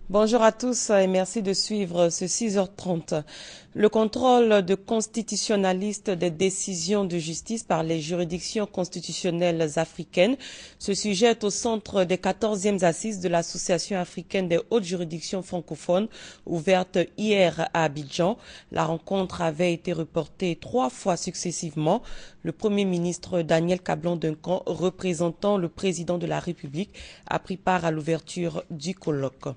Bonjour à tous et merci de suivre ce 6h30. Le contrôle de constitutionnaliste des décisions de justice par les juridictions constitutionnelles africaines. Ce sujet est au centre des 14e assises de l'Association africaine des hautes juridictions francophones, ouverte hier à Abidjan. La rencontre avait été reportée 3 fois successivement. Le Premier ministre Daniel Kablan-Duncan, représentant le président de la République, a pris part à l'ouverture du colloque.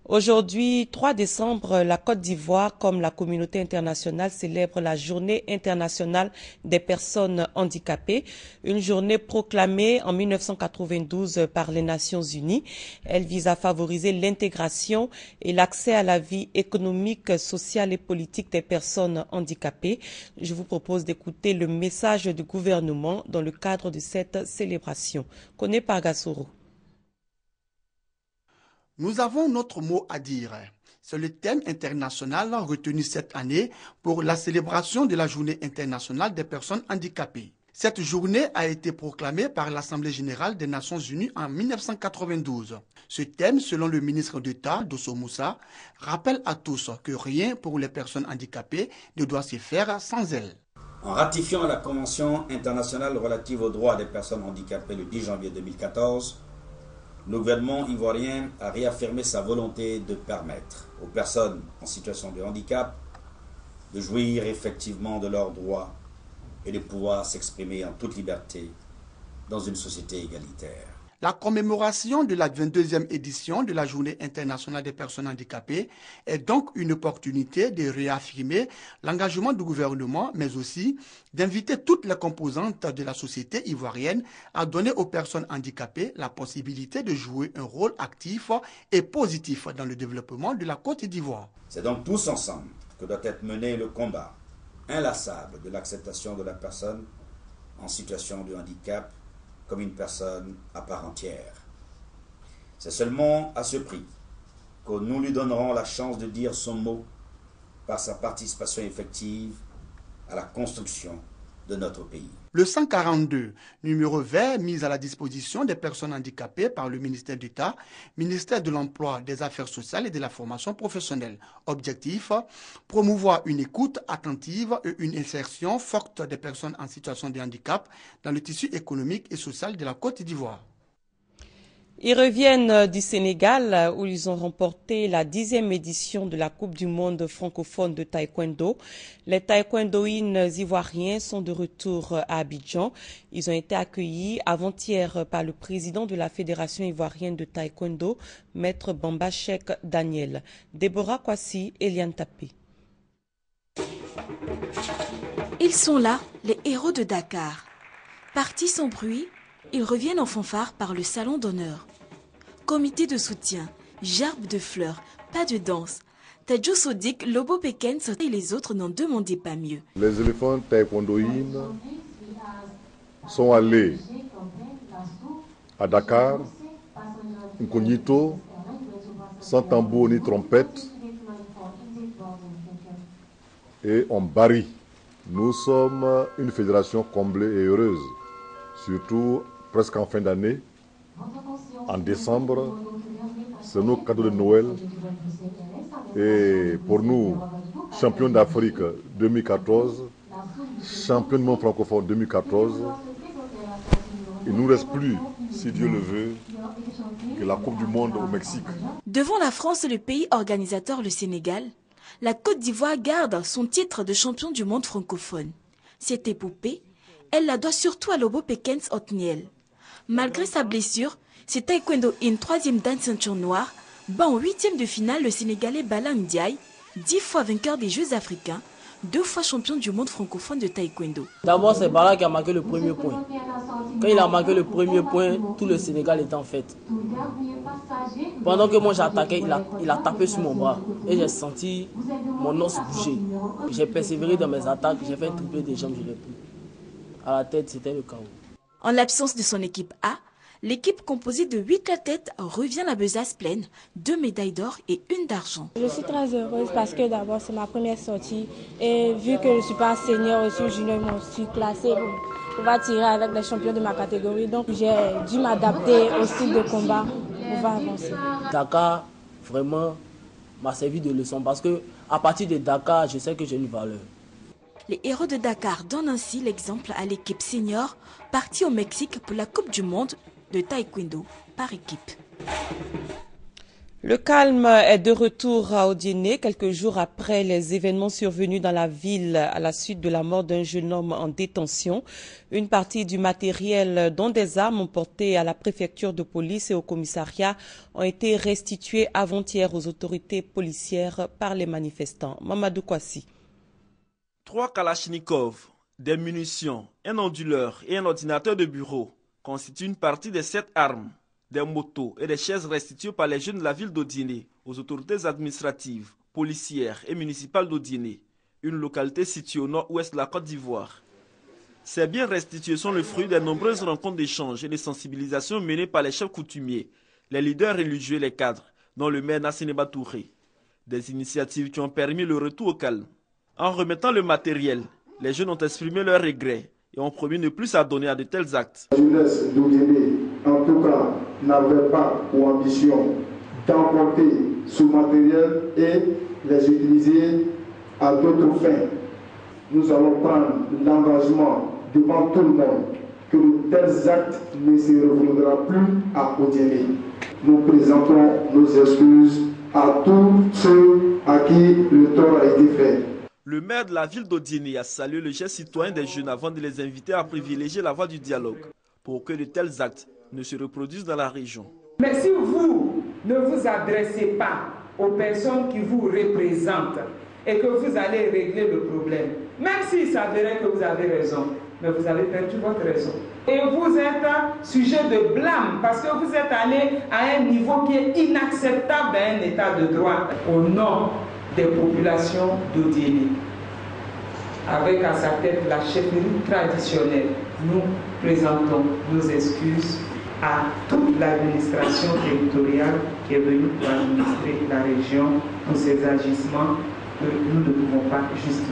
Aujourd'hui, 3 décembre, la Côte d'Ivoire, comme la communauté internationale, célèbre la Journée internationale des personnes handicapées, une journée proclamée en 1992 par les Nations Unies. Elle vise à favoriser l'intégration et l'accès à la vie économique, sociale et politique des personnes handicapées. Je vous propose d'écouter le message du gouvernement dans le cadre de cette célébration. Koné Pargasoro. Nous avons notre mot à dire. C'est le thème international retenu cette année pour la célébration de la Journée internationale des personnes handicapées. Cette journée a été proclamée par l'Assemblée générale des Nations unies en 1992. Ce thème, selon le ministre d'État, Dosso Moussa, rappelle à tous que rien pour les personnes handicapées ne doit se faire sans elles. En ratifiant la Convention internationale relative aux droits des personnes handicapées le 10 janvier 2014, le gouvernement ivoirien a réaffirmé sa volonté de permettre aux personnes en situation de handicap de jouir effectivement de leurs droits et de pouvoir s'exprimer en toute liberté dans une société égalitaire. La commémoration de la 22e édition de la Journée internationale des personnes handicapées est donc une opportunité de réaffirmer l'engagement du gouvernement, mais aussi d'inviter toutes les composantes de la société ivoirienne à donner aux personnes handicapées la possibilité de jouer un rôle actif et positif dans le développement de la Côte d'Ivoire. C'est donc tous ensemble que doit être mené le combat inlassable de l'acceptation de la personne en situation de handicap comme une personne à part entière. C'est seulement à ce prix que nous lui donnerons la chance de dire son mot par sa participation effective à la construction de notre pays. Le 142, numéro vert mis à la disposition des personnes handicapées par le ministère d'État, ministère de l'Emploi, des Affaires sociales et de la formation professionnelle. Objectif, promouvoir une écoute attentive et une insertion forte des personnes en situation de handicap dans le tissu économique et social de la Côte d'Ivoire. Ils reviennent du Sénégal où ils ont remporté la 10e édition de la Coupe du monde francophone de taekwondo. Les taekwondoïnes ivoiriens sont de retour à Abidjan. Ils ont été accueillis avant-hier par le président de la Fédération ivoirienne de taekwondo, Maître Bamba Cheikh Daniel. Déborah Kwasi, Eliane Tapé. Ils sont là, les héros de Dakar. Partis sans bruit, ils reviennent en fanfare par le salon d'honneur. Comité de soutien, gerbes de fleurs, pas de danse. Tadjo Sodik, Lobo Pekens et les autres n'en demandaient pas mieux. Les éléphants taekwondoïnes sont allés à Dakar, incognito, sans tambour ni trompette, et on barille. Nous sommes une fédération comblée et heureuse, surtout presque en fin d'année, en décembre, c'est nos cadeaux de Noël. Et pour nous, champion d'Afrique 2014, champion du monde francophone 2014, il ne nous reste plus, si Dieu le veut, que la Coupe du monde au Mexique. Devant la France et le pays organisateur, le Sénégal, la Côte d'Ivoire garde son titre de champion du monde francophone. Cette épopée, elle la doit surtout à Lobo Pekens Otniel. Malgré sa blessure, c'est taekwondo in 3e dan ceinture noire, bat en 8e de finale le Sénégalais Bala Ndiaye, 10 fois vainqueur des Jeux africains, 2 fois champion du monde francophone de taekwondo. D'abord, c'est Bala qui a marqué le premier point. Quand il a marqué le premier point, tout le Sénégal était en fête. Pendant que moi j'attaquais, il a tapé sur mon bras et j'ai senti mon os bouger. J'ai persévéré dans mes attaques, j'ai fait un triplé des jambes, je l'ai pris. À la tête, c'était le chaos. En l'absence de son équipe A, l'équipe composée de 8 athlètes revient la besace pleine, 2 médailles d'or et 1 d'argent. Je suis très heureuse parce que d'abord c'est ma première sortie et vu que je ne suis pas senior, je suis junior, je me suis classée pour pouvoir tirer avec les champions de ma catégorie. Donc j'ai dû m'adapter au style de combat pour pouvoir avancer. Dakar, vraiment m'a servi de leçon parce que à partir de Dakar, je sais que j'ai une valeur. Les héros de Dakar donnent ainsi l'exemple à l'équipe senior partie au Mexique pour la Coupe du Monde de taekwondo par équipe. Le calme est de retour à Odiéné quelques jours après les événements survenus dans la ville à la suite de la mort d'un jeune homme en détention. Une partie du matériel, dont des armes emportées à la préfecture de police et au commissariat, ont été restituées avant-hier aux autorités policières par les manifestants. Mamadou Kwasi. 3 kalachnikovs, des munitions, un onduleur et un ordinateur de bureau constituent une partie des 7 armes, des motos et des chaises restituées par les jeunes de la ville d'Odiéné aux autorités administratives, policières et municipales d'Odiéné, une localité située au nord-ouest de la Côte d'Ivoire. Ces biens restitués sont le fruit des nombreuses rencontres d'échange et de sensibilisation menées par les chefs coutumiers, les leaders religieux et les cadres, dont le maire Nassineba Touré. Des initiatives qui ont permis le retour au calme. En remettant le matériel, les jeunes ont exprimé leurs regrets et ont promis ne plus s'adonner à de tels actes. La jeunesse d'Odiéné, en tout cas, n'avait pas pour ambition d'emporter ce matériel et les utiliser à d'autres fins. Nous allons prendre l'engagement devant tout le monde que de tels actes ne se reproduiront plus à Odiéné. Nous présentons nos excuses à tous ceux à qui le tort a été fait. Le maire de la ville d'Odiéné a salué le geste citoyen des jeunes avant de les inviter à privilégier la voie du dialogue pour que de tels actes ne se reproduisent dans la région. Mais si vous ne vous adressez pas aux personnes qui vous représentent et que vous allez régler le problème, même s'il s'avérait que vous avez raison, mais vous avez perdu votre raison. Et vous êtes sujet de blâme parce que vous êtes allé à un niveau qui est inacceptable dans un état de droit au nom des populations d'Odiéné. Avec à sa tête la chefferie traditionnelle, nous présentons nos excuses à toute l'administration territoriale qui est venue pour administrer la région pour ces agissements que nous ne pouvons pas justifier.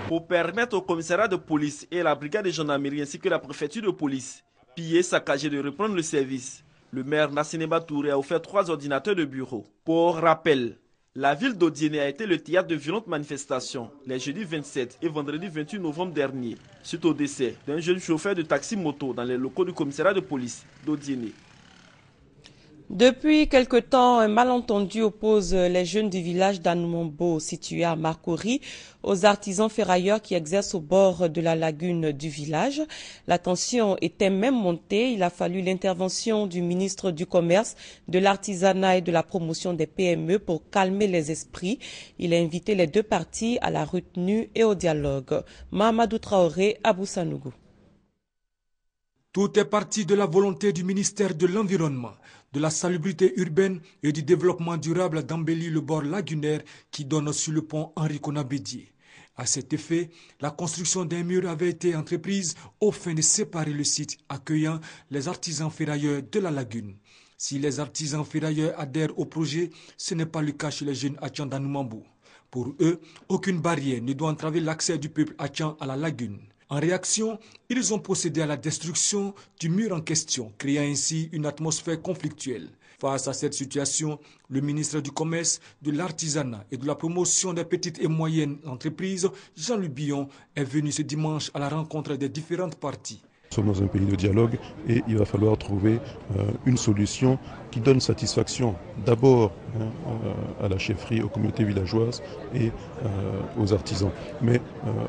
Pour permettre au commissariat de police et à la brigade de gendarmerie ainsi que la préfecture de police piller, saccager de reprendre le service, le maire Nassineba Touré a offert 3 ordinateurs de bureau. Pour rappel, la ville d'Odiéné a été le théâtre de violentes manifestations les jeudis 27 et vendredi 28 novembre dernier, suite au décès d'un jeune chauffeur de taxi-moto dans les locaux du commissariat de police d'Odiéné. Depuis quelque temps, un malentendu oppose les jeunes du village d'Anoumambo, situé à Marcory, aux artisans ferrailleurs qui exercent au bord de la lagune du village. La tension était même montée. Il a fallu l'intervention du ministre du Commerce, de l'Artisanat et de la Promotion des PME pour calmer les esprits. Il a invité les deux parties à la retenue et au dialogue. Mahamadou Traoré, Abou Sanougou. Tout est parti de la volonté du ministère de l'Environnement, de la salubrité urbaine et du développement durable d'embellir le bord lagunaire qui donne sur le pont Henri Konabédié. À cet effet, la construction d'un mur avait été entreprise au fin de séparer le site accueillant les artisans ferrailleurs de la lagune. Si les artisans ferrailleurs adhèrent au projet, ce n'est pas le cas chez les jeunes Hachans d'Anoumambo. Pour eux, aucune barrière ne doit entraver l'accès du peuple Hachan à la lagune. En réaction, ils ont procédé à la destruction du mur en question, créant ainsi une atmosphère conflictuelle. Face à cette situation, le ministre du Commerce, de l'Artisanat et de la Promotion des petites et moyennes entreprises, Jean-Louis Billon, est venu ce dimanche à la rencontre des différentes parties. Nous sommes dans un pays de dialogue et il va falloir trouver une solution qui donne satisfaction d'abord à la chefferie, aux communautés villageoises et aux artisans. Mais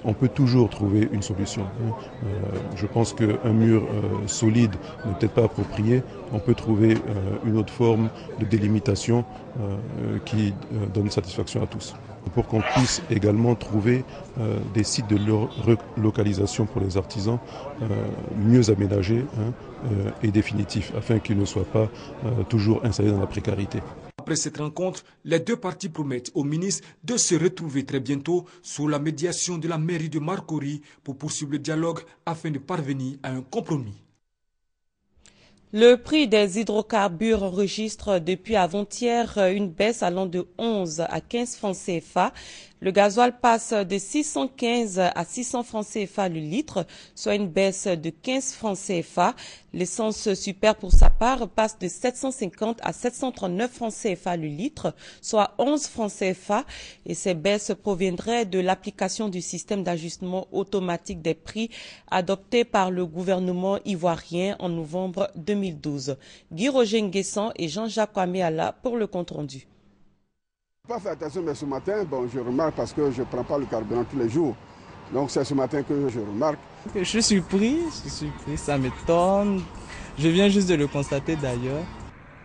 on peut toujours trouver une solution. Je pense qu'un mur solide n'est peut-être pas approprié. On peut trouver une autre forme de délimitation qui donne satisfaction à tous. Pour qu'on puisse également trouver des sites de relocalisation pour les artisans mieux aménagés et définitifs, afin qu'ils ne soient pas toujours installés dans la précarité. Après cette rencontre, les deux parties promettent au ministre de se retrouver très bientôt sous la médiation de la mairie de Marcory pour poursuivre le dialogue afin de parvenir à un compromis. Le prix des hydrocarbures enregistre depuis avant-hier une baisse allant de 11 à 15 francs CFA. Le gasoil passe de 615 à 600 francs CFA le litre, soit une baisse de 15 francs CFA. L'essence super pour sa part passe de 750 à 739 francs CFA le litre, soit 11 francs CFA. Et ces baisses proviendraient de l'application du système d'ajustement automatique des prix adopté par le gouvernement ivoirien en novembre 2012. Guy Roger Nguessan et Jean-Jacques Kwameala pour le compte-rendu. Je n'ai pas fait attention, mais ce matin, je remarque parce que je ne prends pas le carburant tous les jours. Donc c'est ce matin que je remarque. Je suis surpris, ça m'étonne. Je viens juste de le constater d'ailleurs.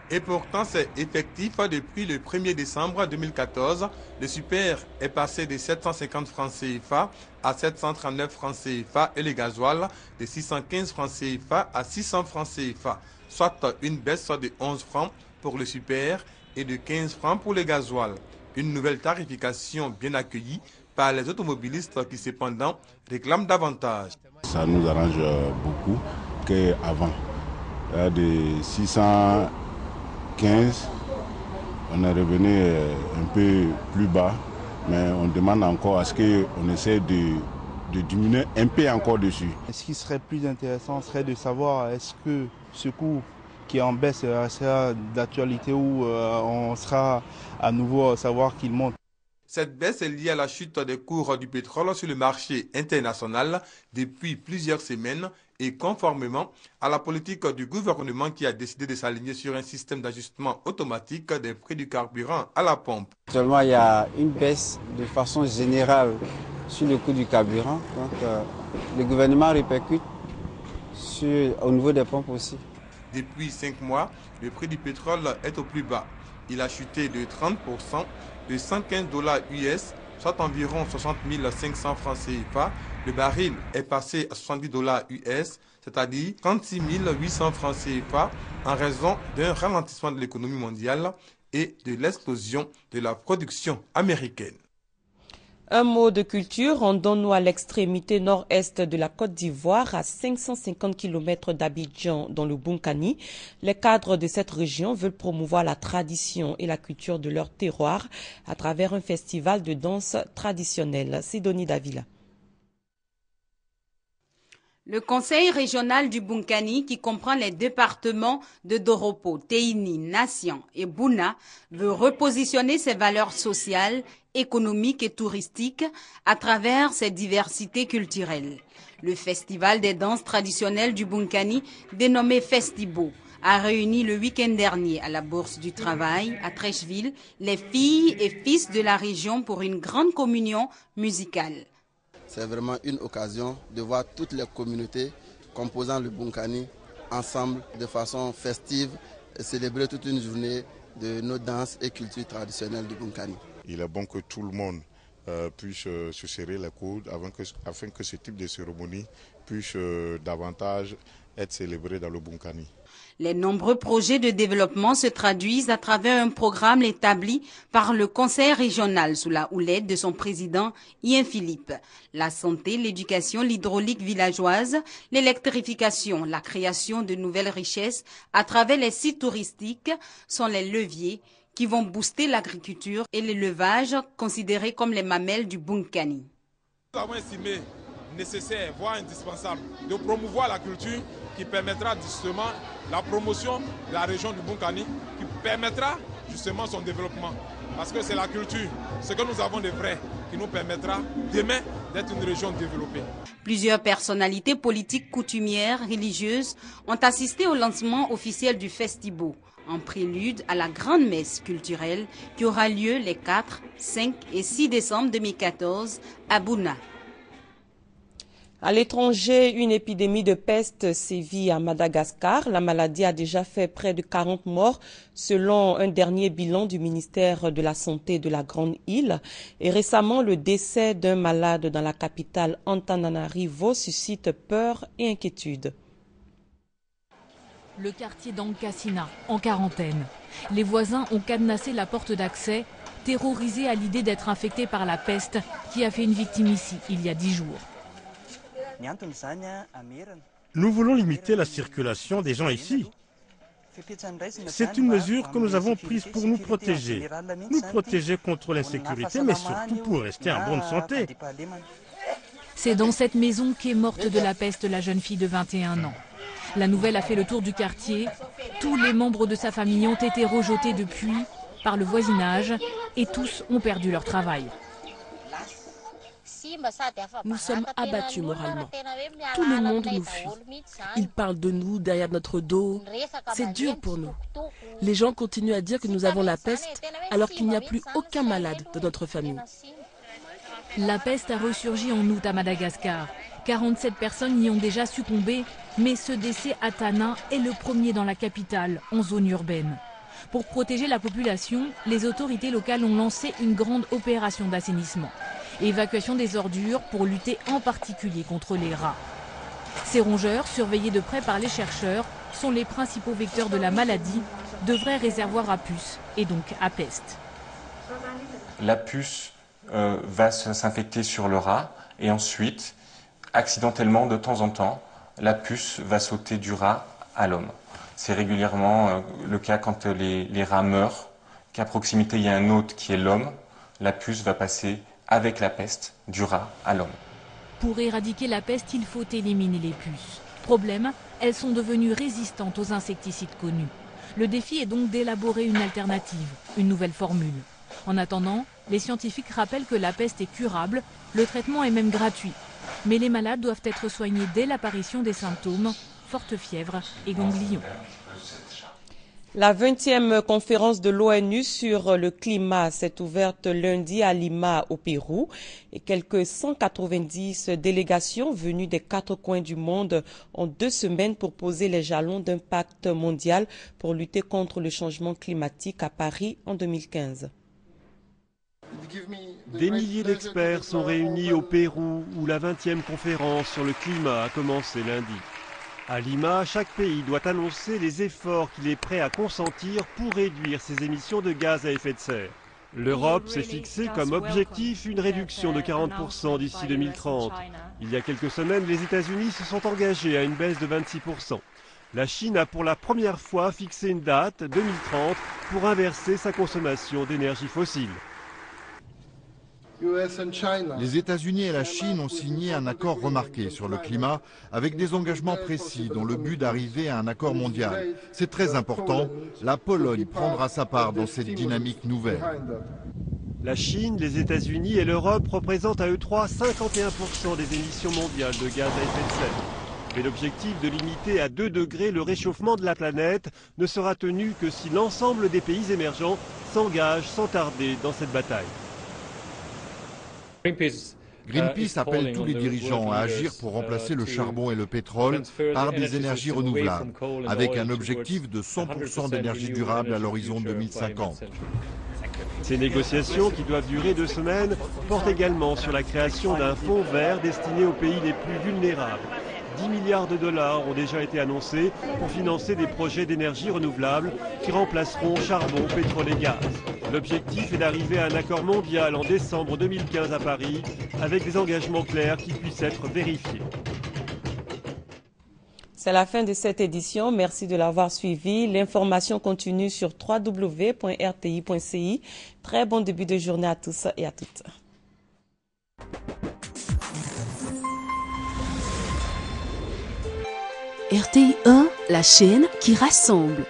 Et pourtant, c'est effectif. Depuis le 1er décembre 2014, le super est passé de 750 francs CFA à 739 francs CFA et le gasoil de 615 francs CFA à 600 francs CFA, soit une baisse de 11 francs pour le super et de 15 francs pour le gasoil. Une nouvelle tarification bien accueillie par les automobilistes qui cependant réclament davantage. Ça nous arrange beaucoup qu'avant. De 615, on est revenu un peu plus bas, mais on demande encore à ce qu'on essaie de diminuer un peu encore dessus. Ce qui serait plus intéressant serait de savoir est-ce que ce coût qui est en baisse sera d'actualité ou on sera à nouveau à savoir qu'il monte. Cette baisse est liée à la chute des cours du pétrole sur le marché international depuis plusieurs semaines et conformément à la politique du gouvernement qui a décidé de s'aligner sur un système d'ajustement automatique des prix du carburant à la pompe. Actuellement, il y a une baisse de façon générale sur le coût du carburant. Donc, le gouvernement répercute au niveau des pompes aussi. Depuis 5 mois, le prix du pétrole est au plus bas. Il a chuté de 30%, de 115 $ US, soit environ 60 500 francs CFA. Le baril est passé à 70 $ US, c'est-à-dire 36 800 francs CFA, en raison d'un ralentissement de l'économie mondiale et de l'explosion de la production américaine. Un mot de culture, rendons-nous à l'extrémité nord-est de la Côte d'Ivoire, à 550 km d'Abidjan, dans le Bunkani. Les cadres de cette région veulent promouvoir la tradition et la culture de leur terroir à travers un festival de danse traditionnelle. Sidonie Davila. Le conseil régional du Bunkani, qui comprend les départements de Doropo, Teini, Nation et Bouna, veut repositionner ses valeurs sociales, économiques et touristiques à travers ses diversités culturelles. Le festival des danses traditionnelles du Bunkani, dénommé Festibo, a réuni le week-end dernier à la Bourse du Travail, à Trècheville, les filles et fils de la région pour une grande communion musicale. C'est vraiment une occasion de voir toutes les communautés composant le Bunkani ensemble de façon festive et célébrer toute une journée de nos danses et cultures traditionnelles du Bunkani. Il est bon que tout le monde puisse se serrer les coudes afin que ce type de cérémonie puisse davantage être célébré dans le Bunkani. Les nombreux projets de développement se traduisent à travers un programme établi par le conseil régional sous la houlette de son président Ian Philippe. La santé, l'éducation, l'hydraulique villageoise, l'électrification, la création de nouvelles richesses à travers les sites touristiques sont les leviers qui vont booster l'agriculture et l'élevage considérés comme les mamelles du Bunkani. Nous avons estimé nécessaire, voire indispensable, de promouvoir la culture qui permettra justement la promotion de la région du Bunkani, qui permettra justement son développement. Parce que c'est la culture, ce que nous avons de vrai, qui nous permettra demain d'être une région développée. Plusieurs personnalités politiques, coutumières, religieuses ont assisté au lancement officiel du Festibo, en prélude à la grande messe culturelle qui aura lieu les 4, 5 et 6 décembre 2014 à Bouna. À l'étranger, une épidémie de peste sévit à Madagascar. La maladie a déjà fait près de 40 morts selon un dernier bilan du ministère de la Santé de la Grande Île. Et récemment, le décès d'un malade dans la capitale Antananarivo suscite peur et inquiétude. Le quartier d'Ankasina, en quarantaine. Les voisins ont cadenassé la porte d'accès, terrorisés à l'idée d'être infectés par la peste qui a fait une victime ici il y a 10 jours. Nous voulons limiter la circulation des gens ici. C'est une mesure que nous avons prise pour nous protéger contre l'insécurité, mais surtout pour rester en bonne santé. C'est dans cette maison qu'est morte de la peste la jeune fille de 21 ans. La nouvelle a fait le tour du quartier. Tous les membres de sa famille ont été rejetés depuis par le voisinage et tous ont perdu leur travail. Nous sommes abattus moralement. Tout le monde nous fuit. Ils parlent de nous derrière notre dos. C'est dur pour nous. Les gens continuent à dire que nous avons la peste alors qu'il n'y a plus aucun malade dans notre famille. La peste a ressurgi en août à Madagascar. 47 personnes y ont déjà succombé, mais ce décès à Tana est le premier dans la capitale, en zone urbaine. Pour protéger la population, les autorités locales ont lancé une grande opération d'assainissement. Évacuation des ordures pour lutter en particulier contre les rats. Ces rongeurs, surveillés de près par les chercheurs, sont les principaux vecteurs de la maladie, de vrais réservoirs à puces et donc à peste. La puce va s'infecter sur le rat et ensuite, accidentellement, de temps en temps, la puce va sauter du rat à l'homme. C'est régulièrement le cas quand les rats meurent, qu'à proximité il y a un hôte qui est l'homme, la puce va passer avec la peste du rat à l'homme. Pour éradiquer la peste, il faut éliminer les puces. Problème, elles sont devenues résistantes aux insecticides connus. Le défi est donc d'élaborer une alternative, une nouvelle formule. En attendant, les scientifiques rappellent que la peste est curable, le traitement est même gratuit. Mais les malades doivent être soignés dès l'apparition des symptômes, forte fièvre et ganglions. La 20e conférence de l'ONU sur le climat s'est ouverte lundi à Lima, au Pérou, et quelques 190 délégations venues des 4 coins du monde ont 2 semaines pour poser les jalons d'un pacte mondial pour lutter contre le changement climatique à Paris en 2015. Des milliers d'experts sont réunis au Pérou où la 20e conférence sur le climat a commencé lundi. À Lima, chaque pays doit annoncer les efforts qu'il est prêt à consentir pour réduire ses émissions de gaz à effet de serre. L'Europe s'est fixé comme objectif une réduction de 40% d'ici 2030. Il y a quelques semaines, les États-Unis se sont engagés à une baisse de 26%. La Chine a pour la première fois fixé une date, 2030, pour inverser sa consommation d'énergie fossile. Les États-Unis et la Chine ont signé un accord remarqué sur le climat avec des engagements précis dont le but d'arriver à un accord mondial. C'est très important. La Pologne prendra sa part dans cette dynamique nouvelle. La Chine, les États-Unis et l'Europe représentent à eux trois 51% des émissions mondiales de gaz à effet de serre. Mais l'objectif de limiter à 2 degrés le réchauffement de la planète ne sera tenu que si l'ensemble des pays émergents s'engagent sans tarder dans cette bataille. Greenpeace appelle tous les dirigeants à agir pour remplacer le charbon et le pétrole par des énergies renouvelables, avec un objectif de 100% d'énergie durable à l'horizon 2050. Ces négociations, qui doivent durer 2 semaines, portent également sur la création d'un fonds vert destiné aux pays les plus vulnérables. 10 milliards de dollars ont déjà été annoncés pour financer des projets d'énergie renouvelable qui remplaceront charbon, pétrole et gaz. L'objectif est d'arriver à un accord mondial en décembre 2015 à Paris, avec des engagements clairs qui puissent être vérifiés. C'est la fin de cette édition. Merci de l'avoir suivi. L'information continue sur www.rti.ci. Très bon début de journée à tous et à toutes. RTI 1, la chaîne qui rassemble.